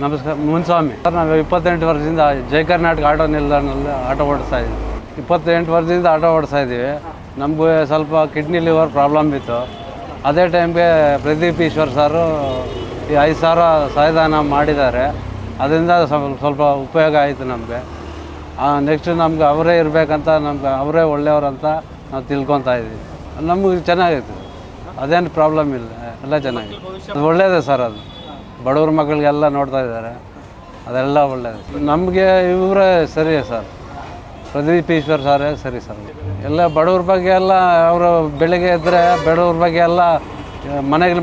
ನಮಸ್ಕಾರ, ಮುನ್ಸ್ವಾಮಿ ಸರ್. ನಾವು 28 ವರ್ಷದಿಂದ ಜೈ ಕರ್ನಾಟಕ ಆಟೋ ನಿಲ್ದಾಣದಲ್ಲಿ ಆಟೋ ಓಡಿಸ್ತಾ ಇದ್ದೀವಿ. 28 ವರ್ಷದಿಂದ ಆಟೋ ಓಡಿಸ್ತಾ ಇದ್ದೀವಿ. ನಮಗೂ ಸ್ವಲ್ಪ ಕಿಡ್ನಿ ಲಿವರ್ ಪ್ರಾಬ್ಲಮ್ ಇತ್ತು. ಅದೇ ಟೈಮ್ಗೆ ಪ್ರದೀಪ್ ಈಶ್ವರ್ ಸಾರು ಈ 5,000 ಸಹಾಯಧನ ಮಾಡಿದ್ದಾರೆ. ಅದರಿಂದ ಸ್ವಲ್ಪ ಉಪಯೋಗ ಆಯಿತು ನಮಗೆ. ನೆಕ್ಸ್ಟ್ ನಮ್ಗೆ ಅವರೇ ಇರಬೇಕಂತ, ನಮ್ಗೆ ಅವರೇ ಒಳ್ಳೆಯವ್ರಂತ ನಾವು ತಿಳ್ಕೊತಾ ಇದ್ದೀವಿ. ನಮಗೆ ಚೆನ್ನಾಗಿತ್ತು, ಅದೇನು ಪ್ರಾಬ್ಲಮ್ ಇಲ್ಲ, ಎಲ್ಲ ಚೆನ್ನಾಗಿದೆ. ಅದು ಒಳ್ಳೆಯದೇ ಸರ್. ಅದು ಬಡವ್ರ ಮಕ್ಕಳಿಗೆಲ್ಲ ನೋಡ್ತಾ ಇದ್ದಾರೆ, ಅದೆಲ್ಲ ಒಳ್ಳೆಯದು. ನಮಗೆ ಇವರೇ ಸರಿ ಸರ್, ಪ್ರದೀಪ್ ಈಶ್ವರ್ ಸಾರೇ ಸರಿ ಸರ್. ಎಲ್ಲ ಬಡವ್ರ ಬಗ್ಗೆ ಎಲ್ಲ ಅವರು ಬೆಳಿಗ್ಗೆ ಇದ್ದರೆ ಬಡವ್ರ ಬಗ್ಗೆ ಎಲ್ಲ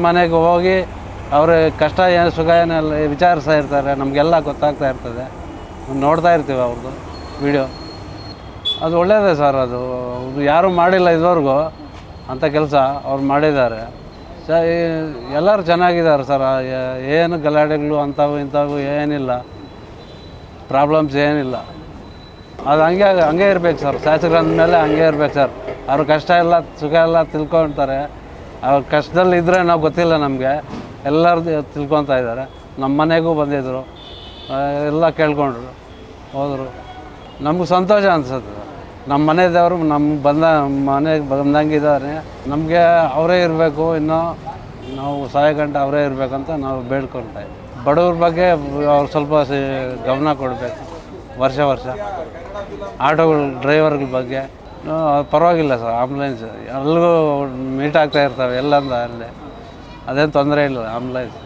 ಮನೆಗೆ ಹೋಗಿ ಅವ್ರ ಕಷ್ಟ ಏನು ಸುಖ ಏನೆಲ್ಲ ವಿಚಾರಿಸ್ತಾ ಇರ್ತಾರೆ. ನಮಗೆಲ್ಲ ಗೊತ್ತಾಗ್ತಾ ಇರ್ತದೆ, ನೋಡ್ತಾ ಇರ್ತೀವಿ ಅವ್ರದ್ದು ವಿಡಿಯೋ. ಅದು ಒಳ್ಳೆಯದೇ ಸರ್. ಅದು ಯಾರೂ ಮಾಡಿಲ್ಲ ಇದುವರೆಗೂ ಅಂಥ ಕೆಲಸ ಅವ್ರು ಮಾಡಿದ್ದಾರೆ. ಎಲ್ಲರೂ ಚೆನ್ನಾಗಿದ್ದಾರೆ ಸರ್. ಏನು ಗಲಾಟೆಗಳು ಅಂಥವು ಏನಿಲ್ಲ, ಪ್ರಾಬ್ಲಮ್ಸ್ ಏನಿಲ್ಲ. ಅದು ಹಂಗೆ ಇರ್ಬೇಕು ಸರ್. ಶಾಸಕರು ಅಂದಮೇಲೆ ಹಂಗೆ ಇರ್ಬೇಕು ಸರ್. ಅವ್ರ ಕಷ್ಟ ಎಲ್ಲ ಸುಖ ಎಲ್ಲ ತಿಳ್ಕೊಳ್ತಾರೆ. ಅವ್ರ ಕಷ್ಟದಲ್ಲಿ ಇದ್ದರೆ ನಾವು ಗೊತ್ತಿಲ್ಲ ನಮಗೆ, ಎಲ್ಲರೂ ತಿಳ್ಕೊತಾ ಇದ್ದಾರೆ. ನಮ್ಮ ಮನೆಗೂ ಬಂದಿದ್ದರು, ಎಲ್ಲ ಕೇಳ್ಕೊಂಡ್ರು ಹೋದರು. ನಮ್ಗೆ ಸಂತೋಷ ಅನಿಸುತ್ತೆ. ನಮ್ಮ ಮನೆ ದೇವರು ಮನೆಗೆ ಬಂದಂಗಿದ್ದಾರೆ. ನಮಗೆ ಅವರೇ ಇರಬೇಕು, ಇನ್ನೂ ನಾವು ಸಾಯಗಂಟ ಅವರೇ ಇರಬೇಕಂತ ನಾವು ಬೇಡ್ಕೊಳ್ತಾ ಇದ್ದೀವಿ. ಬಡವ್ರ ಬಗ್ಗೆ ಅವ್ರು ಸ್ವಲ್ಪ ಗಮನ ಕೊಡಬೇಕು. ವರ್ಷ ಆಟೋಗಳು ಡ್ರೈವರ್ಗಳ ಬಗ್ಗೆ ಪರವಾಗಿಲ್ಲ ಸರ್. ಆಂಬುಲೆನ್ಸ್ ಎಲ್ಲಿಗೂ ಮೀಟ್ ಆಗ್ತಾ ಇರ್ತವೆ, ಎಲ್ಲಂದ ಅಲ್ಲೇ, ಅದೇನು ತೊಂದರೆ ಇಲ್ಲ ಆಂಬುಲೆನ್ಸ್.